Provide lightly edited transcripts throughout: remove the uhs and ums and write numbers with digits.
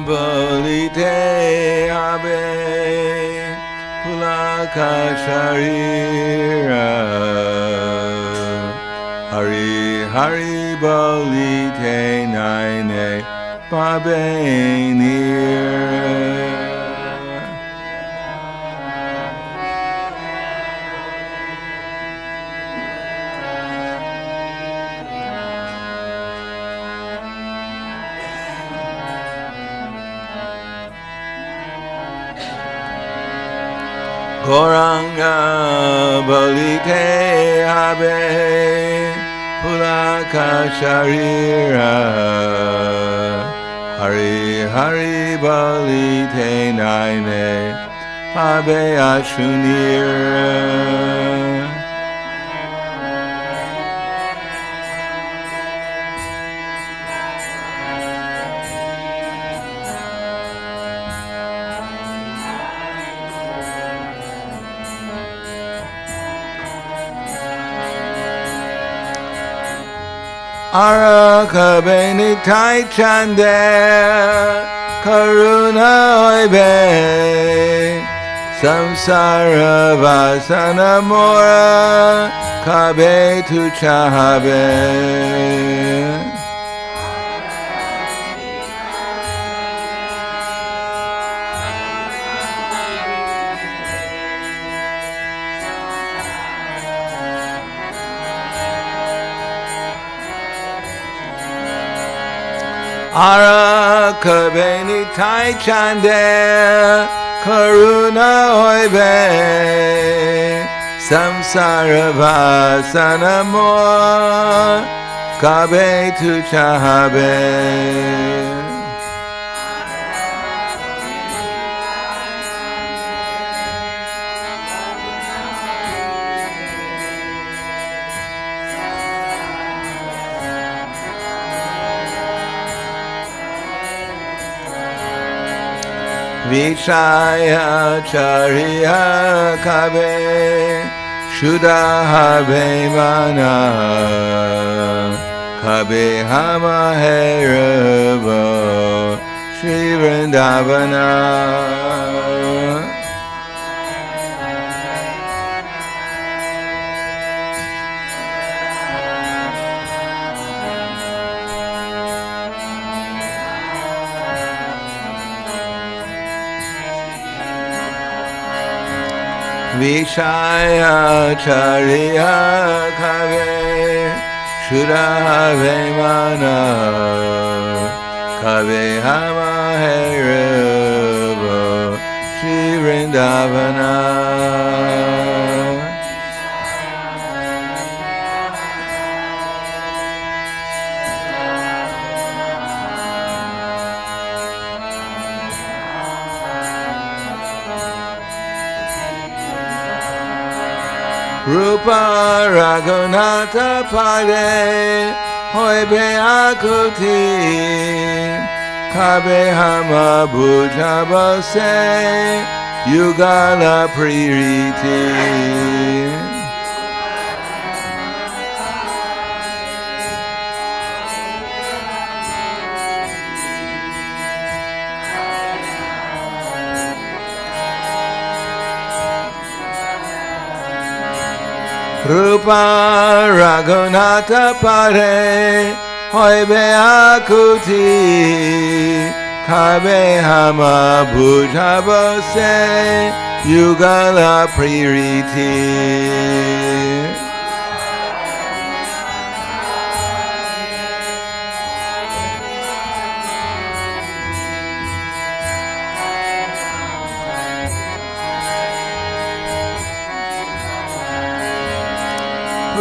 Bolite abe pulaka sharira Hari Hari bolite naine pabenir Goranga bolite abe pulaka sharira Hari Hari bolite naine pabe ashunir Arakabeni tai chande karuna oibe samsara vasana mora kabe tu chahabe Arakabeni tai chande karuna oibe samsara vasana moa kabe tu chahabe Vishaya chariya kabe shuddha habe mana kabe hama herava Shri Vrindavana Vishaya chariya kabe shuddha habe mana kabe hama herava Shri Vrindavana Rupa Raghunatha Pade Hoibe Akuti Kabe Hama Bhujabase Yugala Pririti Rupa Raghunatha Pade Hoibe Akuti Kabe Hama Bhujabase Yugala Pririti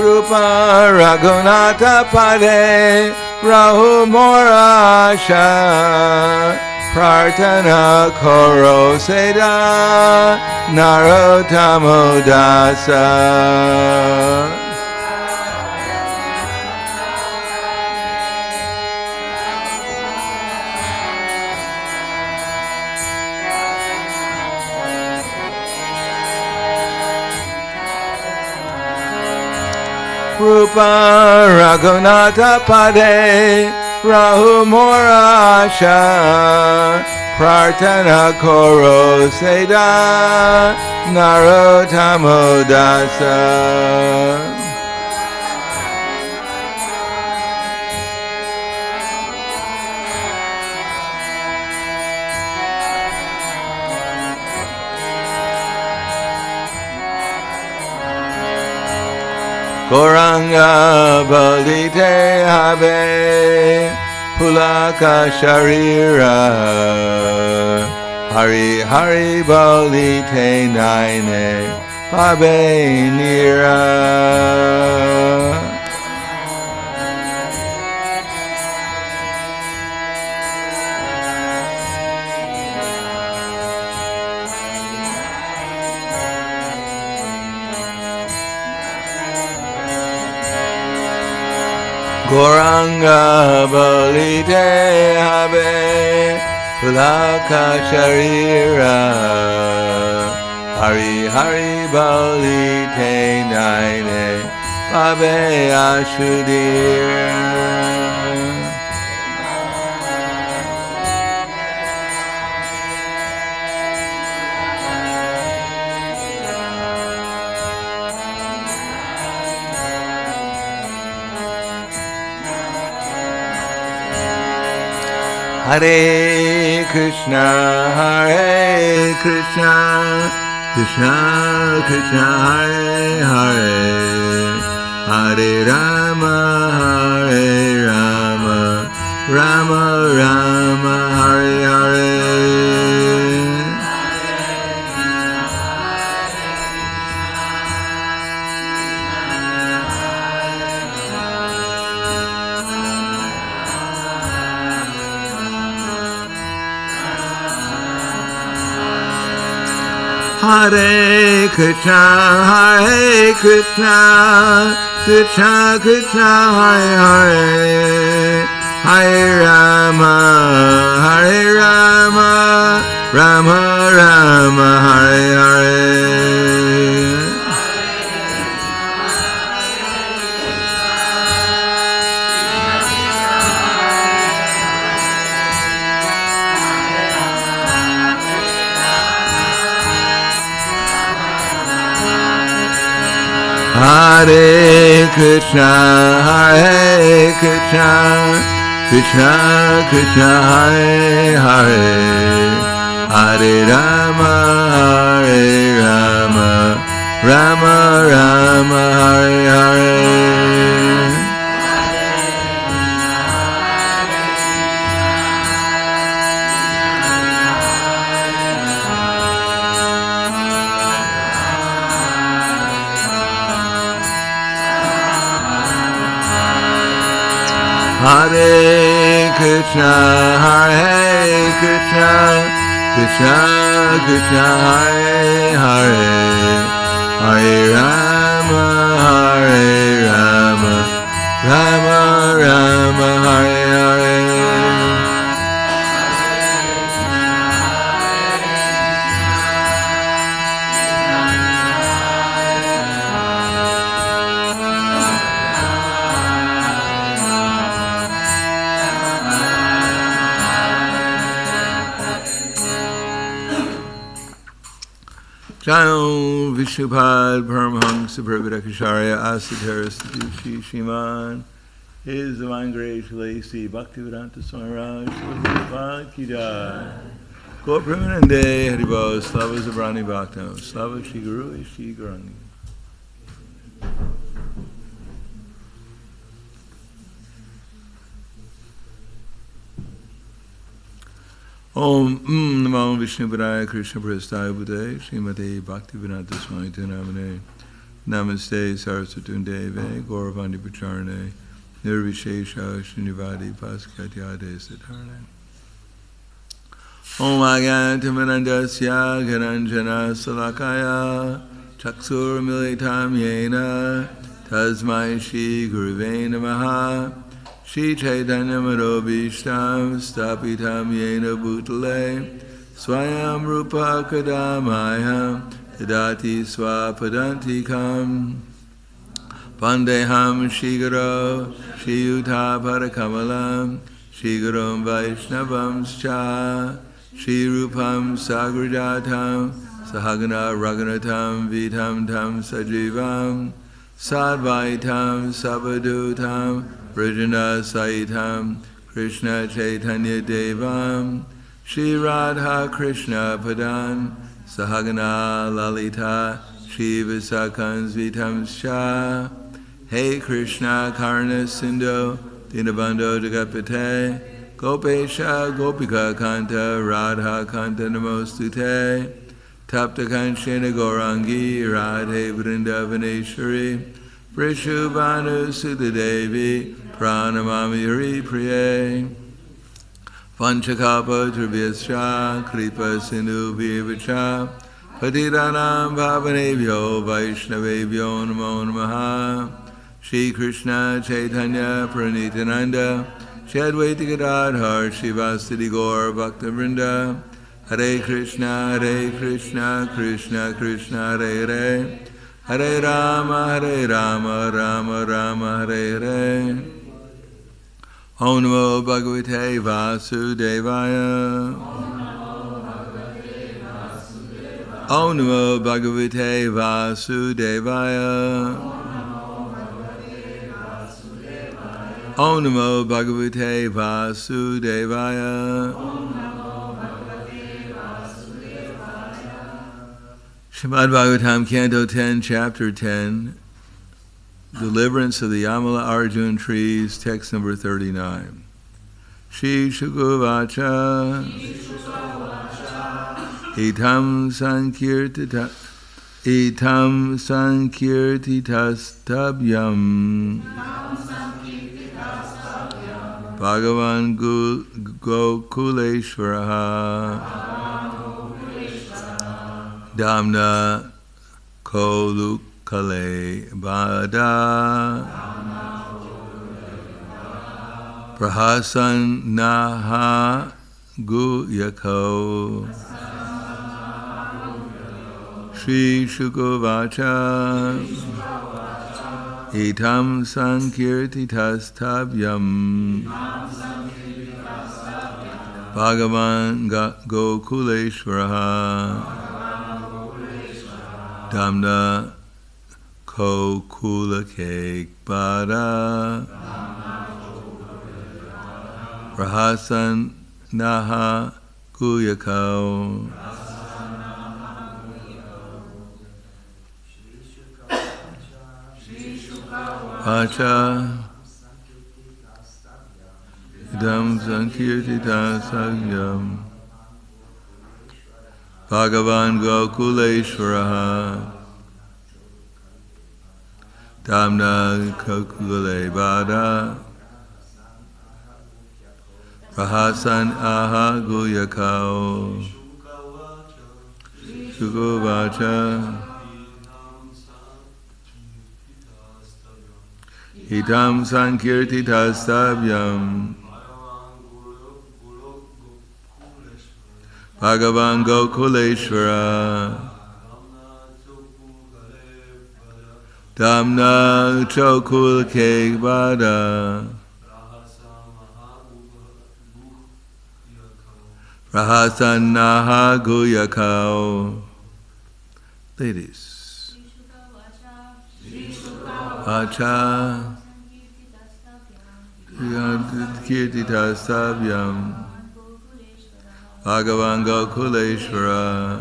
Rupa Raghunatha Pade Rahu Morasha Prarthana Koro Seda Narottamo Dasa. Rupa Raghunatha Pade Rahu Morasha Prarthana Koro Seda Narottamo Dasa. Goranga Balite Habe Pulaka Sharira Hari Hari Balite Naine Habe Nira. Goranga Balite Habe Pulaka Sharira Hari Hari Balite Naine Habe Ashudir. Hare Krishna, Hare Krishna, Krishna Krishna, Hare Hare, Hare Rama, Hare Rama, Rama Rama, Hare Hare. Hare Krishna, Hare Krishna, Krishna Krishna, Hare Hare, Hare Rama, Hare Rama, Rama Rama, Hare Hare. Hare Krishna, Hare Krishna, Krishna Krishna, Hare Hare, Hare Rama, Hare Rama, Rama Rama, Hare Hare. Hare Krishna, Hare Krishna, Krishna Krishna, Hare Hare, Hare Rama, Hare Rama, Rama Rama, Hare Hare. Jayo Vishnupad Paramhansa Prabhudakacharya Asadhara Sadushi Shiman His Divine Grace Lacey Bhakti-Vedanta Swami Raj Prabhupada Ki Jai Gaur Premanande Haribol Slava Zabrani Bhaktam Slava Shri Guru Shri Gurangi. Om Namo Vishnu Padaya Krishna Prasthaya Buddhaya Srimate Bhakti-Vedanta Swami Namane Namaste Saraswati Deve Gauravani Pacharne Nirvishesha Srinivadi Paskatyade Siddharne Om Agyantamanandasya Gananjana Salakaya Chaksur Militam Yena Tasmai Shri Guruve Namaha Shri Chaitanya Madhobishtam Stapitam Yena Bhutale Swayam Rupa Kadamaya Tadati Swapadantikam Vandeham Shigaro Shiyuta Parakamalam Shigaram Vaishnavam Scha Shri Rupam Sagrajatam Sahagana Raghunatam Vitam Tam Sajivam Sadvaitam Sabadutam Vrajana Saitam Krishna Chaitanya Devam Shri Radha Krishna Padan Sahagana Lalita Shri Visakans Vitam Scha Hey Krishna Karna Sindhu Dinabandho Jagapate Gopesha Gopika Kanta Radha Kanta Namostute Tapta Kanchena Gaurangi Radhe Vrindavaneshwari Vrishubhanu Sudadevi Pranamami Hari Priye Vanchakapa Tribhyascha Kripa Sindhu Vivacha Patiranam Bhavanebhyo Vaishnavebhyo Namo Namaha Shri Krishna Chaitanya Pranityananda Shri Advaita Gadadhar Shivasati Gaur Bhaktivinoda Hare Krishna Krishna Krishna Hare Hare Hare Rama Rama Rama Hare Hare Om Namo Bhagavate Vasudevaya Om Namo Bhagavate Vasudevaya Om Namo Bhagavate Vasudevaya Srimad-bhagavatam, Canto 10, Chapter 10, Deliverance of the Yamala Arjun Trees, text number 39. Shri Shukavacha Itam Sankirtitastabhyam Bhagavan Gokuleshvaraha Damna Kolukale Bada Prahasan Naha Guyako Shri Shukavacha Itam Sankirtitastabhyam Bhagavan Gokuleshvaraha Damna Kokulake Bada Rahasan Naha Guyako Vacha Idam Sankirtitastabhyam Bhagavan Gokuleshvaraha Damna Kokule Bada Rahasan Aha Guyakao Shukavacha Itam Sankirtitastabhyam Bhagavan Gokuleshvara Damna Chokulake Bada Rahasan Naha Guyakao. Ladies. Acha Kirtitastabhyam Bhagavan Gokuleshvara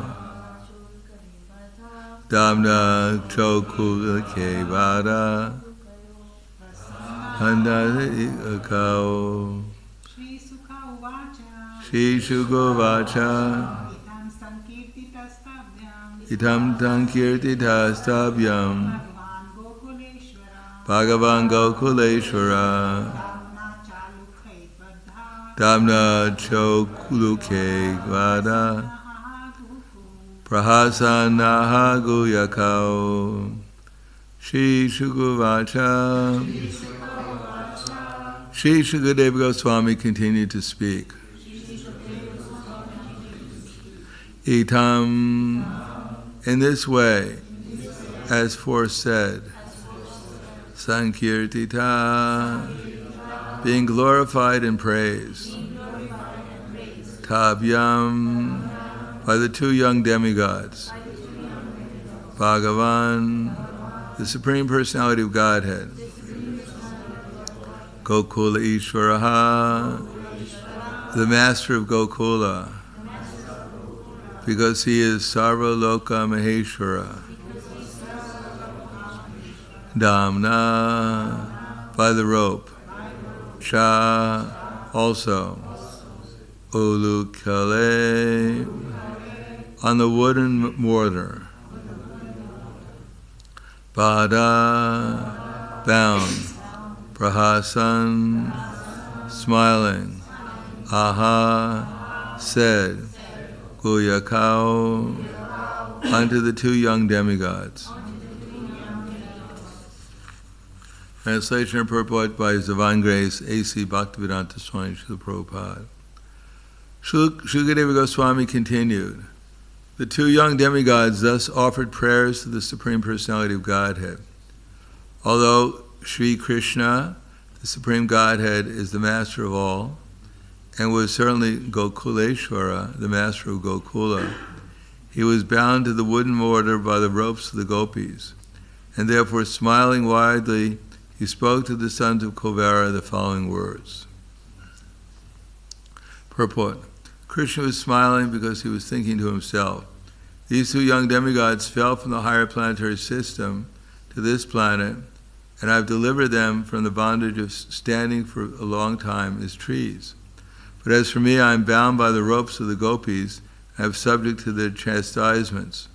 Damna Chokulake Bada Handadikao Shri Shukavacha Itam Tankirtitastabhyam Bhagavan Gokuleshwara, Damna Chokuluke Vada, Prahasanaha Guyakao, Shri Shukuvacha. Shri Shukadeva Goswami continued to speak. Itam, in this way, as foresaid, Sankirtita, being glorified and praised, Tabyam, by the two young demigods, Bhagavan, the Supreme Personality of Godhead, Gokula Ishvaraha, the Master of Gokula, because he is Sarva Loka Maheshwara. Damna, by the rope. Cha, also. Ulukale, on the wooden mortar. Bada, bound. Prahasan, smiling. Aha, said. Guyakao, unto the two young demigods. Translation and purport by His Divine Grace, A.C. Bhakti-Vedanta Swami Srila Prabhupada. Shukadeva Goswami continued, the two young demigods thus offered prayers to the Supreme Personality of Godhead. Although Sri Krishna, the Supreme Godhead, is the master of all, and was certainly Gokuleshwara, the master of Gokula, he was bound to the wooden mortar by the ropes of the gopis, and therefore smiling widely, he spoke to the sons of Kovara the following words. Purport. Krishna was smiling because he was thinking to himself, these two young demigods fell from the higher planetary system to this planet, and I've delivered them from the bondage of standing for a long time as trees. But as for me, I am bound by the ropes of the gopis, and I am subject to their chastisements.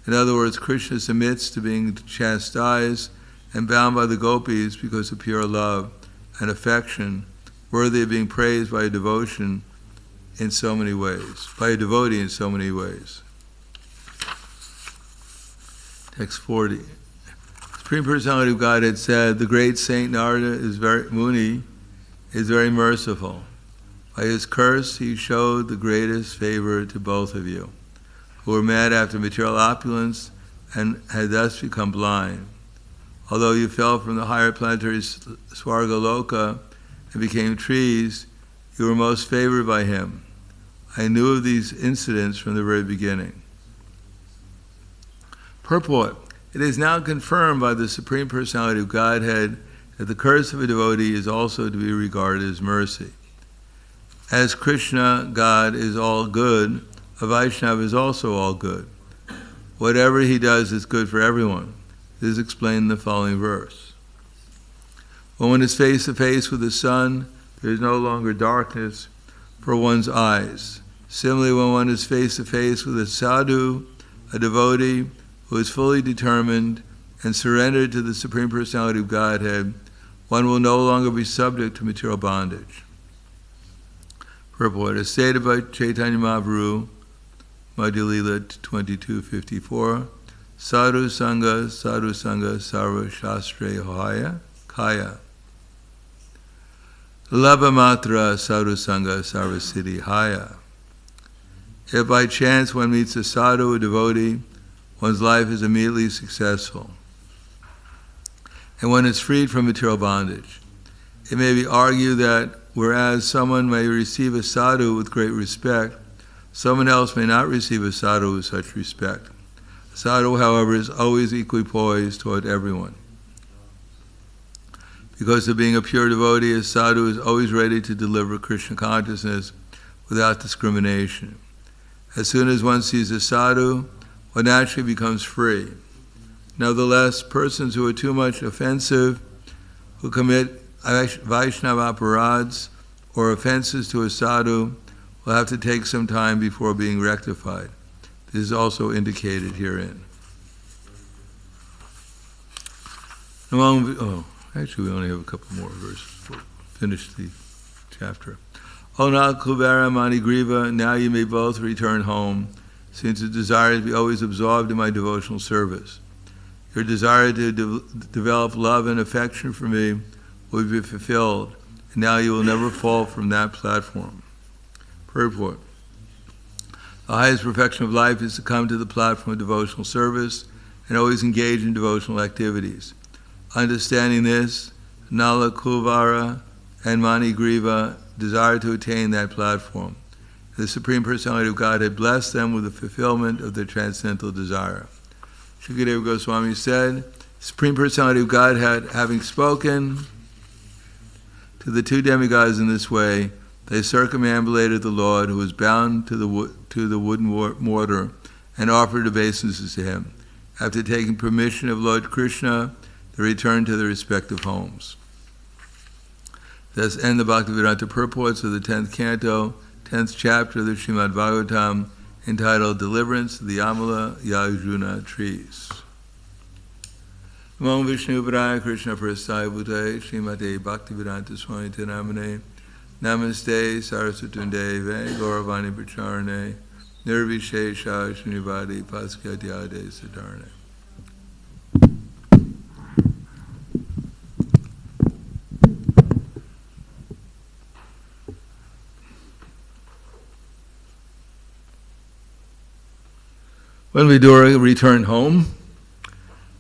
In other words, Krishna submits to being chastised and bound by the gopis because of pure love and affection, worthy of being praised by a devotion in so many ways, by a devotee in so many ways. Text 40. Supreme Personality of Godhead said, the great Saint Narada Muni is very merciful. By his curse, he showed the greatest favor to both of you, who were mad after material opulence and had thus become blind. Although you fell from the higher planetary Swargaloka and became trees, you were most favored by him. I knew of these incidents from the very beginning. Purport. It is now confirmed by the Supreme Personality of Godhead that the curse of a devotee is also to be regarded as mercy. As Krishna, God, is all good, a Vaishnava is also all good. Whatever he does is good for everyone. This is explained in the following verse. When one is face to face with the sun, there is no longer darkness for one's eyes. Similarly, when one is face to face with a sadhu, a devotee who is fully determined and surrendered to the Supreme Personality of Godhead, one will no longer be subject to material bondage. Purport. As stated by Chaitanya Mahaprabhu, Madhya Lila 22:54, Sadhu Sangha, Sarva Shastre Hohaya, Kaya. Lava Matra Sadhu Sangha, Sarva Siddhi Haya. If by chance one meets a sadhu, a devotee, one's life is immediately successful, and one is freed from material bondage. It may be argued that whereas someone may receive a sadhu with great respect, someone else may not receive a sadhu with such respect. A sadhu, however, is always equipoised toward everyone. Because of being a pure devotee, a sadhu is always ready to deliver Krishna consciousness without discrimination. As soon as one sees a sadhu, one naturally becomes free. Nevertheless, persons who are too much offensive, who commit Vaishnava aparads or offenses to a sadhu, will have to take some time before being rectified. This is also indicated herein. Actually we only have a couple more verses. We'll finish the chapter. O Nath Kuvera Manigriva, now you may both return home, since the desire to be always absorbed in my devotional service. Your desire to develop love and affection for me will be fulfilled, and now you will never fall from that platform. Purport. The highest perfection of life is to come to the platform of devotional service and always engage in devotional activities. Understanding this, Nala Kuvara and Manigriva desire to attain that platform. The Supreme Personality of God had blessed them with the fulfillment of their transcendental desire. Shukadeva Goswami said, Supreme Personality of God having spoken to the two demigods in this way, they circumambulated the Lord, who was bound to the wooden mortar, and offered obeisances to him. After taking permission of Lord Krishna, they returned to their respective homes. Thus end the Bhakti-Vedanta purports of the 10th canto, 10th chapter of the Srimad-Bhagavatam, entitled Deliverance of the Amala Yajuna Trees. Namo Vishnu Padaya Krishna Prasthaya Bhutaya Srimate Bhakti-Vedanta Swami Namane Namaste Saraswatundeve Gauravani Pracharane Nirvishesha Srinivadi Paskadyade Siddharne. When Vidura returned home,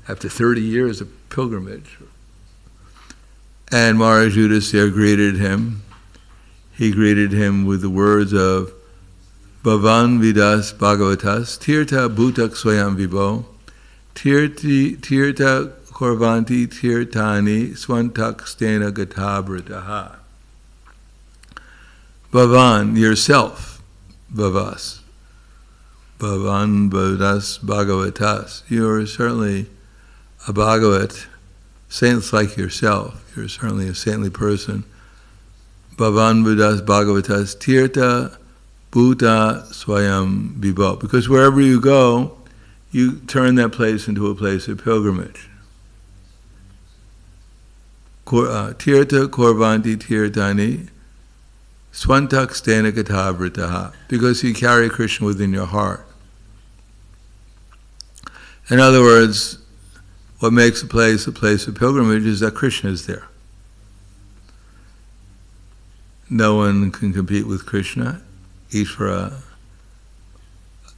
after 30 years of pilgrimage, and Maharaj Yudhisthira greeted him, he greeted him with the words of Bhavan Vidas Bhagavatas, Tirtha Bhutak Swayam Vibho, Tirtha Korvanti Tirtani Swantak Stena Gatabrataha. Bhavan, yourself, Bhavas. Bhavan Bhadas Bhagavatas. You are certainly a Bhagavat, saints like yourself. You're certainly a saintly person. Bhavan Bhadas Bhagavatas Tirtha Bhuta Swayam Vibho. Because wherever you go, you turn that place into a place of pilgrimage. Tirtha Korvanti Tirtani Swantak Stena Gatavrataha. Because you carry Krishna within your heart. In other words, what makes a place of pilgrimage is that Krishna is there. No one can compete with Krishna. Ishvara,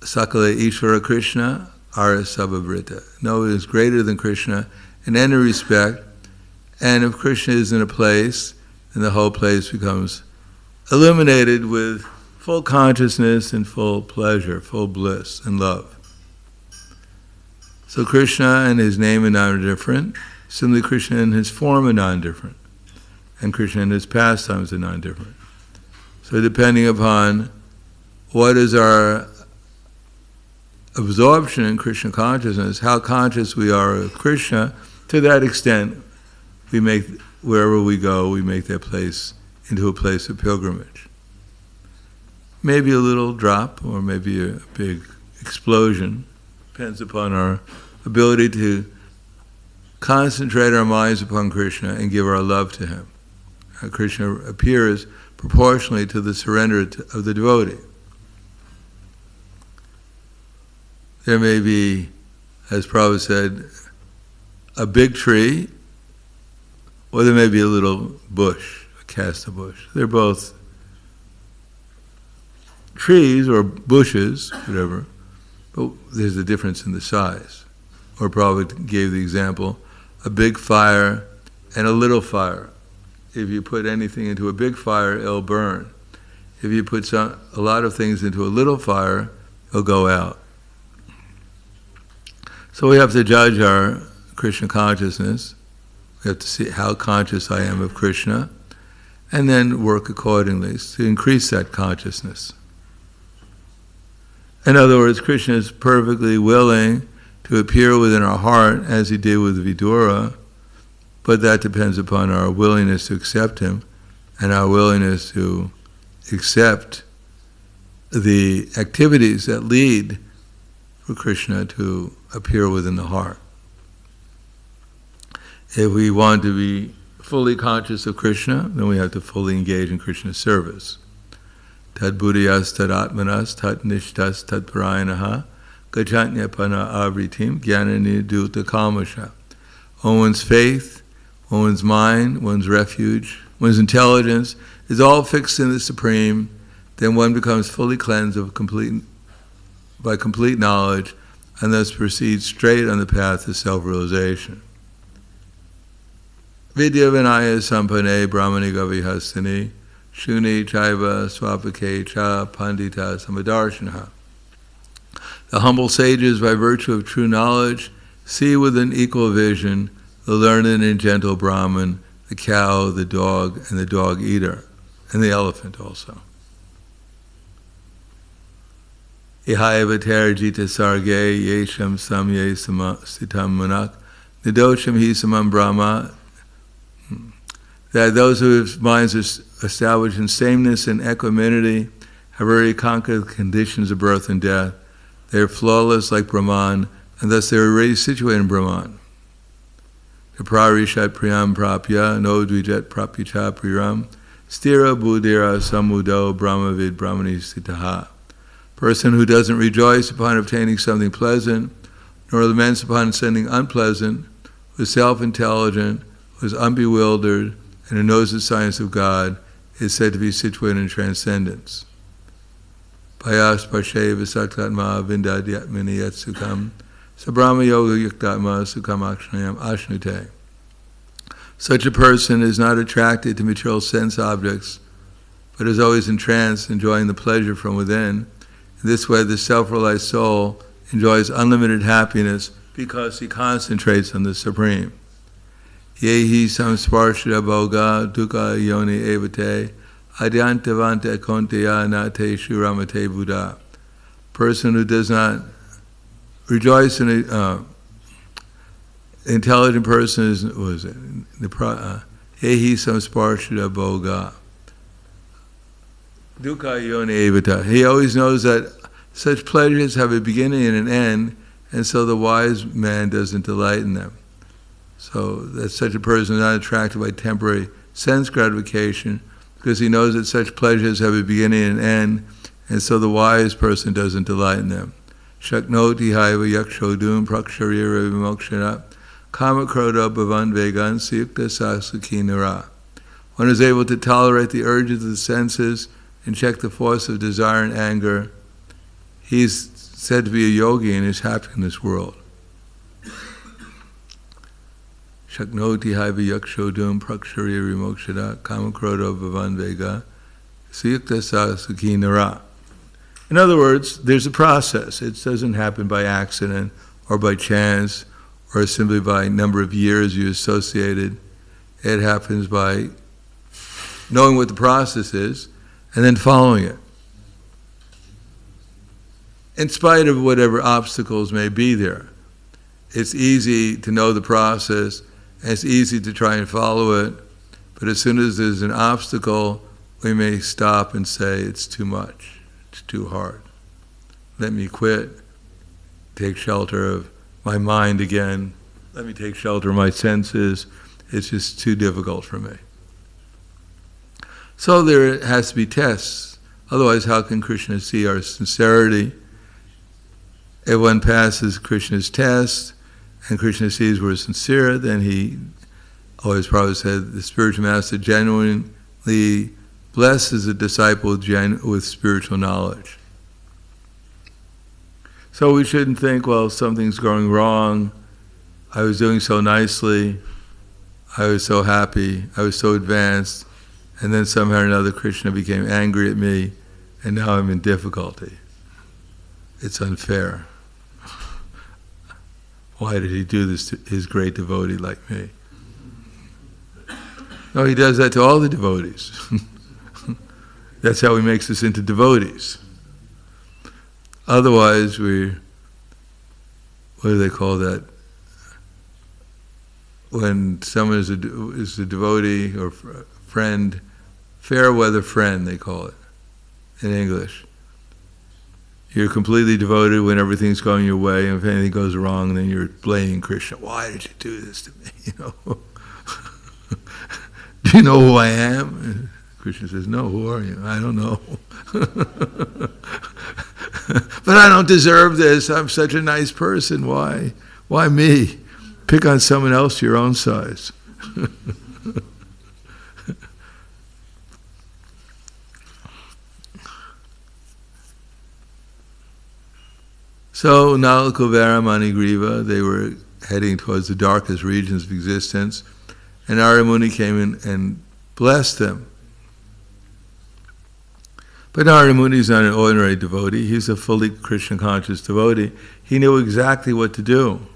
Sakala Ishvara Krishna, Ara Sabhavrita. No one is greater than Krishna in any respect. And if Krishna is in a place, then the whole place becomes illuminated with full consciousness and full pleasure, full bliss and love. So Krishna and his name are non-different. Similarly, Krishna and his form are non-different. And Krishna and his pastimes are non-different. So depending upon what is our absorption in Krishna consciousness, how conscious we are of Krishna, to that extent, we make, wherever we go, we make that place into a place of pilgrimage. Maybe a little drop, or maybe a big explosion. Depends upon our ability to concentrate our minds upon Krishna and give our love to him. Krishna appears proportionally to the surrender of the devotee. There may be, as Prabhupada said, a big tree, or there may be a little bush, a casta bush. They're both trees or bushes, whatever, but there's a difference in the size. Or Prabhupada gave the example, a big fire and a little fire. If you put anything into a big fire, it'll burn. If you put a lot of things into a little fire, it'll go out. So we have to judge our Krishna consciousness. We have to see how conscious I am of Krishna, and then work accordingly to increase that consciousness. In other words, Krishna is perfectly willing to appear within our heart, as he did with Vidura, but that depends upon our willingness to accept him and our willingness to accept the activities that lead for Krishna to appear within the heart. If we want to be fully conscious of Krishna, then we have to fully engage in Krishna's service. Tad buddhiyas tad atmanas tad nishtas tad parayanaha gajanyapana avritim jnanani duta kalmasha. One's faith, one's mind, one's refuge, one's intelligence is all fixed in the Supreme, then one becomes fully cleansed by complete knowledge and thus proceeds straight on the path to self-realization. Vidya vinaya sampane brahmani gavihastani shuni chaiva swapake cha pandita samadarshanaha. The humble sages, by virtue of true knowledge, see with an equal vision the learned and gentle Brahman, the cow, the dog, and the dog-eater, and the elephant also. Ihayavatar jita sarge yesham samye sitam manak nidosham hi samam brahma. That those whose minds are established in sameness and equanimity have already conquered the conditions of birth and death. They are flawless like Brahman, and thus they are already situated in Brahman. The prarishat priyam prapya, no dvijat prapyacha priram, stira buddhira samudo brahmavid brahmani sitaha. Person who doesn't rejoice upon obtaining something pleasant, nor laments upon something unpleasant, who is self-intelligent, who is unbewildered, and who knows the science of God, is said to be situated in transcendence. Payas parshe visaktatma vindadyatmini yat sukham sabrahma yoga yuktatma sukham akshnayam ashnute. Such a person is not attracted to material sense objects, but is always entranced, enjoying the pleasure from within. In this way, the self-realized soul enjoys unlimited happiness because he concentrates on the Supreme. Yehi samsparshita bhoga dukkha yoni evate adyantavanta konteya nate shuramate buddha. Person who does not rejoice in it, intelligent person is, what is it? Yehi samsparshita bhoga dukkha yoni evata. He always knows that such pleasures have a beginning and an end, and so the wise man doesn't delight in them. So that such a person is not attracted by temporary sense gratification, because he knows that such pleasures have a beginning and end, and so the wise person doesn't delight in them. Shaknoti haiva yakshodum praksharira vimokshana kama kroda bhavan vegan siyukta sasukhi nara. One is able to tolerate the urges of the senses and check the force of desire and anger. He's said to be a yogi and is happy in this world. Shaknoti haiva yakshodum praksharira vimokshana kama kroda bhavan vega siyukta sasukhi nara. In other words, there's a process. It doesn't happen by accident or by chance or simply by number of years you associated. It happens by knowing what the process is and then following it. In spite of whatever obstacles may be there, it's easy to know the process and it's easy to try and follow it, but as soon as there's an obstacle, we may stop and say, it's too much. It's too hard. Let me quit. Take shelter of my mind again. Let me take shelter of my senses. It's just too difficult for me. So there has to be tests. Otherwise, how can Krishna see our sincerity? If one passes Krishna's test and Krishna sees we're sincere, then he, always Prabhupada said, the spiritual master genuinely blesses a disciple with spiritual knowledge. So we shouldn't think, well, something's going wrong. I was doing so nicely. I was so happy. I was so advanced. And then somehow or another Krishna became angry at me, and now I'm in difficulty. It's unfair. Why did he do this to his great devotee like me? No, he does that to all the devotees. That's how he makes us into devotees. Otherwise, what do they call that? When someone is a devotee or friend, fair weather friend, they call it in English. You're completely devoted when everything's going your way, and if anything goes wrong, then you're blaming Krishna. Why did you do this to me? Do you know who I am? And Krishna says, no, who are you? I don't know. But I don't deserve this. I'm such a nice person. Why? Why me? Pick on someone else your own size. So, Nalakuvara Manigriva, they were heading towards the darkest regions of existence, and Narada Muni came in and blessed them. But Narada Muni is not an ordinary devotee, he's a fully Krishna conscious devotee. He knew exactly what to do.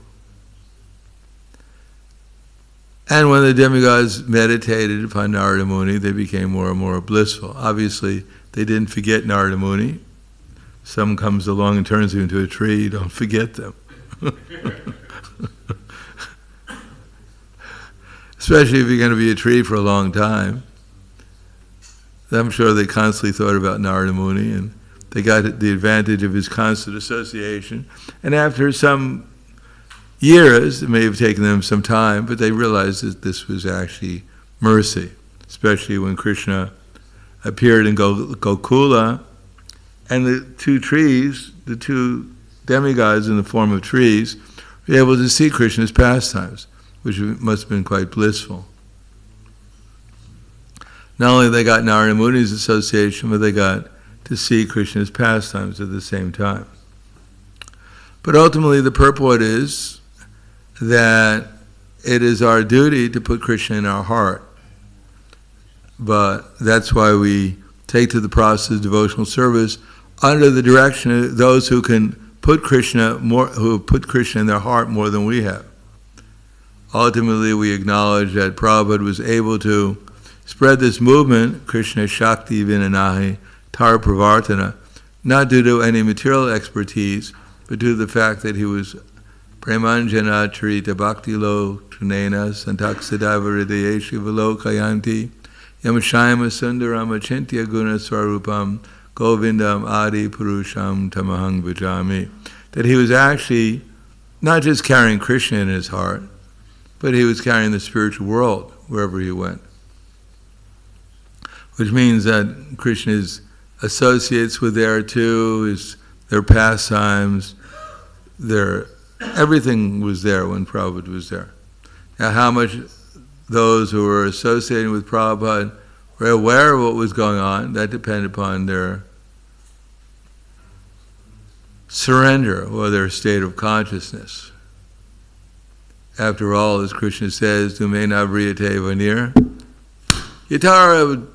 And when the demigods meditated upon Narada Muni, they became more and more blissful. Obviously, they didn't forget Narada Muni. Someone comes along and turns you into a tree, don't forget them. Especially if you're going to be a tree for a long time. I'm sure they constantly thought about Narada Muni, and they got the advantage of his constant association. And after some years, it may have taken them some time, but they realized that this was actually mercy, especially when Krishna appeared in Gokula, and the two trees, the two demigods in the form of trees, were able to see Krishna's pastimes, which must have been quite blissful. Not only they got Narada Muni's association, but they got to see Krishna's pastimes at the same time. But ultimately the purport is that it is our duty to put Krishna in our heart. But that's why we take to the process of devotional service under the direction of those who can put Krishna more, who have put Krishna in their heart more than we have. Ultimately, we acknowledge that Prabhupada was able to spread this movement, Krishna Shakti Vinanahi Tar Pravartana, not due to any material expertise, but due to the fact that he was Premanjana Charita Bhakti Lo Trunena Santaksadava Hridayesha Valo Kayanti Yamashayama Sundarama Chintya Guna Swarupam Govindam Adi Purusham Tamahang Vajami. That he was actually not just carrying Krishna in his heart, but he was carrying the spiritual world wherever he went. Which means that Krishna's associates were there too, their pastimes, everything was there when Prabhupada was there. Now how much those who were associating with Prabhupada were aware of what was going on, that depended upon their surrender or their state of consciousness. After all, as Krishna says, Dumena Vriyate Vanir, Yatardo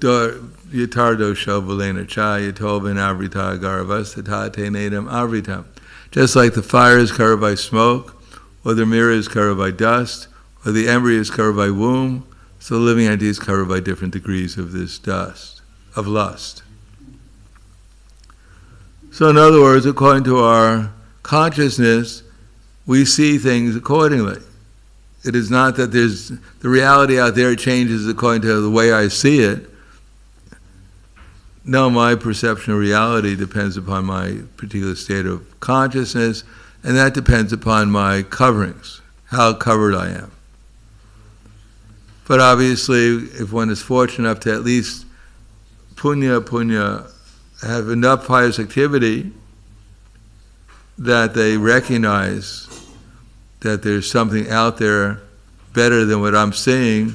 Shovalena Cha, Yatovan Avrita Garavastata Tenedam Avritam. Just like the fire is covered by smoke, or the mirror is covered by dust, or the embryo is covered by womb, so the living entity is covered by different degrees of this dust, of lust. So in other words, according to our consciousness, we see things accordingly. It is not that the reality out there changes according to the way I see it. No, my perception of reality depends upon my particular state of consciousness, and that depends upon my coverings, how covered I am. But obviously, if one is fortunate enough to at least punya, have enough pious activity that they recognize that there's something out there better than what I'm seeing,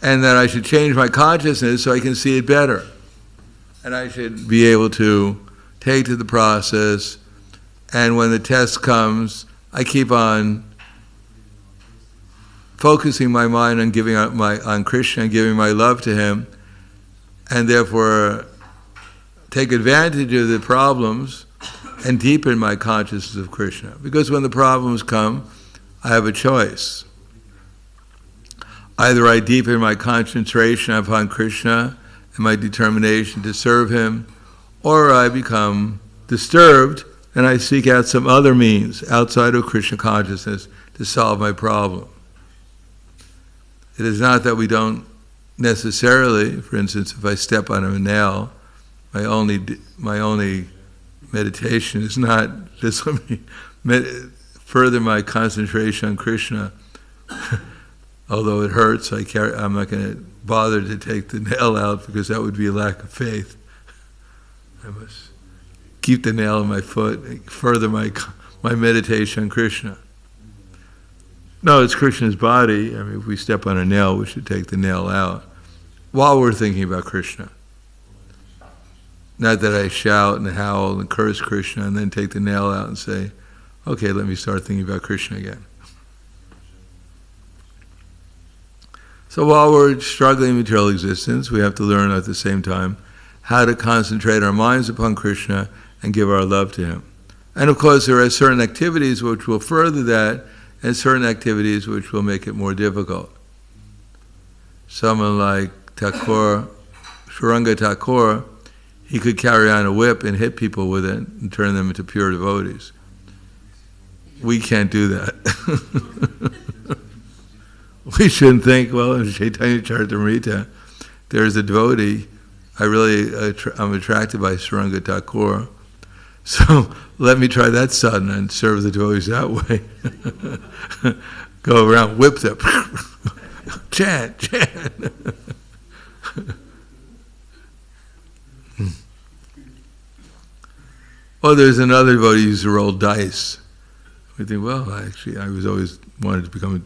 and that I should change my consciousness so I can see it better. And I should be able to take to the process, and when the test comes, I keep on focusing my mind on giving on Krishna and giving my love to him, and therefore take advantage of the problems and deepen my consciousness of Krishna. Because when the problems come, I have a choice. Either I deepen my concentration upon Krishna and my determination to serve him, or I become disturbed and I seek out some other means outside of Krishna consciousness to solve my problem. It is not that we don't necessarily, for instance, if I step on a nail, my only meditation is not just let me further my concentration on Krishna. Although it hurts, I'm not going to bother to take the nail out because that would be a lack of faith. I must keep the nail in my foot and further my meditation on Krishna. No, it's Krishna's body. I mean, if we step on a nail, we should take the nail out while we're thinking about Krishna. Not that I shout and howl and curse Krishna and then take the nail out and say, okay, let me start thinking about Krishna again. So while we're struggling in material existence, we have to learn at the same time how to concentrate our minds upon Krishna and give our love to Him. And of course, there are certain activities which will further that, and certain activities which will make it more difficult. Someone like Thakur, Sriranga Thakur, he could carry on a whip and hit people with it and turn them into pure devotees. We can't do that. We shouldn't think, well, in Chaitanya Charitamrita, there's a devotee, I'm attracted by Sriranga Thakur, so let me try that sadhana and serve the devotees that way. Go around, whip them, chant. Oh, there's another devotee who used to roll dice. We think, well, actually, I was always wanted to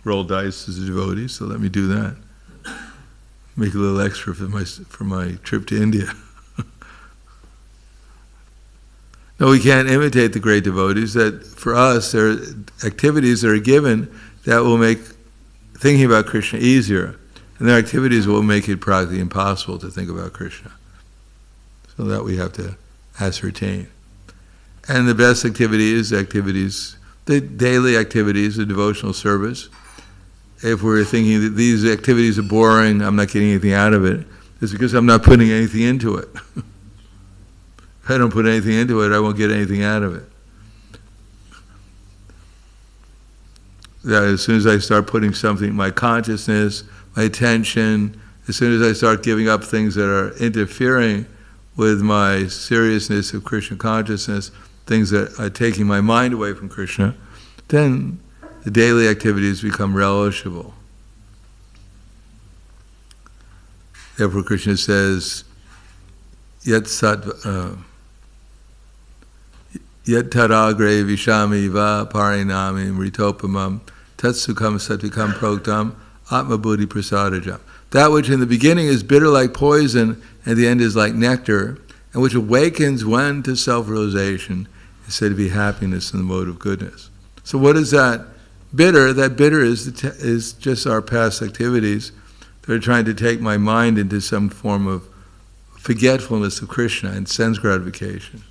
roll dice as a devotee, so let me do that. Make a little extra for my trip to India. No, we can't imitate the great devotees. That for us, there are activities that are given that will make thinking about Krishna easier, and there are activities that will make it practically impossible to think about Krishna. So that we have to ascertain. And the best activity is the daily activities, the devotional service. If we're thinking that these activities are boring, I'm not getting anything out of it, it's because I'm not putting anything into it. If I don't put anything into it, I won't get anything out of it. That as soon as I start putting something, my consciousness, my attention, as soon as I start giving up things that are interfering with my seriousness of Krishna consciousness, things that are taking my mind away from Krishna, then the daily activities become relishable. Therefore Krishna says, Yat tadagre vishami va parinami mritopamam tatsukam satvikam proktam atma buddhi prasadajam. That which in the beginning is bitter like poison and the end is like nectar, and which awakens one to self-realization, is said to be happiness in the mode of goodness. So what is that bitter? That bitter is just our past activities that are trying to take my mind into some form of forgetfulness of Krishna and sense gratification.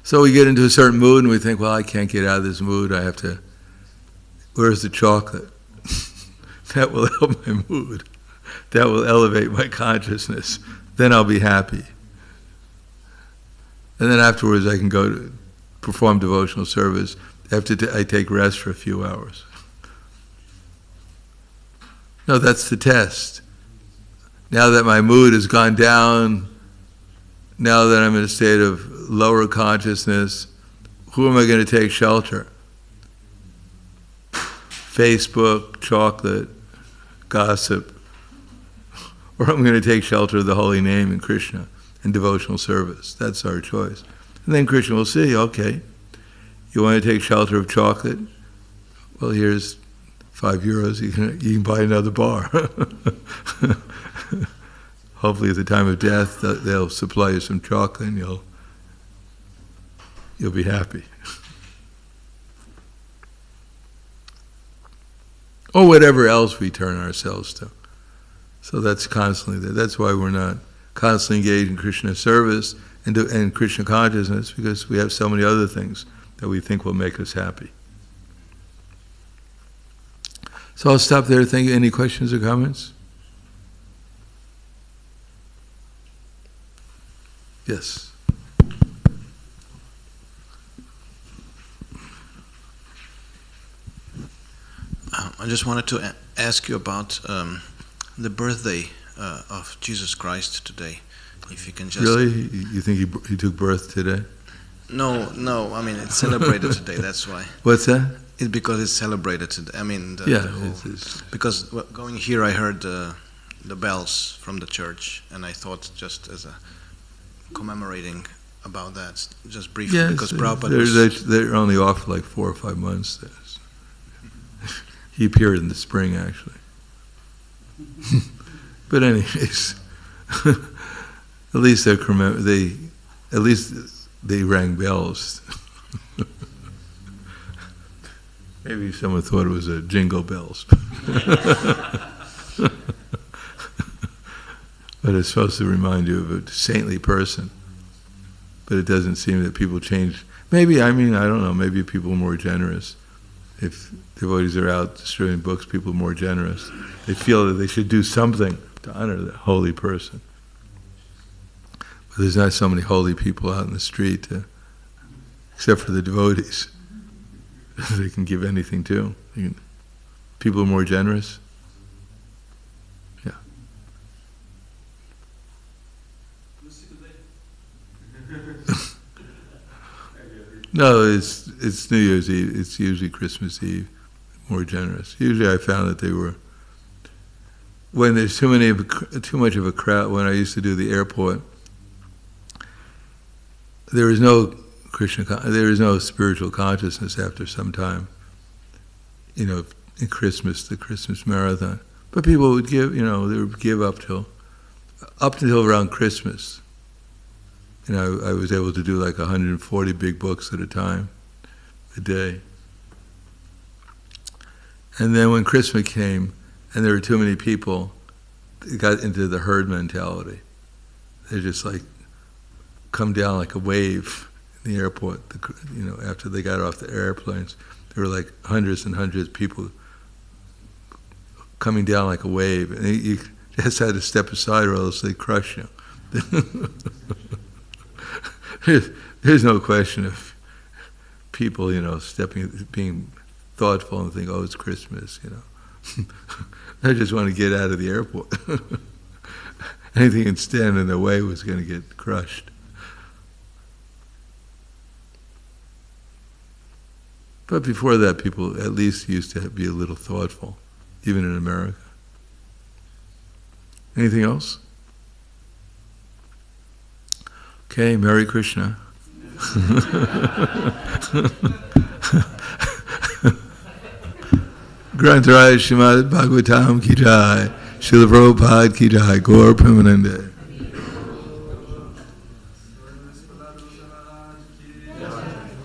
So we get into a certain mood and we think, well, I can't get out of this mood, where's the chocolate? That will help my mood. That will elevate my consciousness. Then I'll be happy. And then afterwards I can go to perform devotional service after I take rest for a few hours. No, that's the test. Now that my mood has gone down, now that I'm in a state of lower consciousness, who am I going to take shelter? Facebook, chocolate, gossip, or I'm going to take shelter of the holy name in Krishna and devotional service. That's our choice. And then Krishna will say, okay, you want to take shelter of chocolate? Well, here's €5. You can buy another bar. Hopefully at the time of death, they'll supply you some chocolate and you'll be happy. Or whatever else we turn ourselves to. So that's constantly there. That's why we're not constantly engaged in Krishna service and Krishna consciousness, because we have so many other things that we think will make us happy. So I'll stop there. Thank you. Any questions or comments? Yes. I just wanted to ask you about the birthday of Jesus Christ today. If you can just Really? You think he took birth today? No. I mean, it's celebrated today. That's why. What's that? It's because it's celebrated today. I mean, it's because going here, I heard the bells from the church, and I thought just as a commemorating about that, just briefly, because Prabhupada they're only off for like 4 or 5 months. He appeared in the spring, actually. But anyways, at least they rang bells. Maybe someone thought it was a jingle bells. But it's supposed to remind you of a saintly person. But it doesn't seem that people change. Maybe, I don't know, maybe people are more generous. If devotees are out distributing books, people are more generous. They feel that they should do something to honor the holy person. But there's not so many holy people out in the street, except for the devotees. They can give anything to. People are more generous. Yeah. No, it's New Year's Eve. It's usually Christmas Eve. More generous. Usually, I found that they were. When there's too much of a crowd. When I used to do the airport, there is no Krishna. There is no spiritual consciousness after some time. In Christmas, the Christmas marathon. But people would give. They would give up until around Christmas. I was able to do like 140 big books at a time, a day. And then when Christmas came, and there were too many people, it got into the herd mentality. They just like come down like a wave in the airport. After they got off the airplanes, there were like hundreds and hundreds of people coming down like a wave, and you just had to step aside, or else they'd crush you. There's no question of people, being thoughtful and think, oh, it's Christmas, They just want to get out of the airport. Anything that stand in their way was going to get crushed. But before that, people at least used to be a little thoughtful, even in America. Anything else? Okay, Hare Krishna. Grantaraya Srimad-bhagavatam ki jai, Srila Prabhupada ki jai, Gaur Premanande.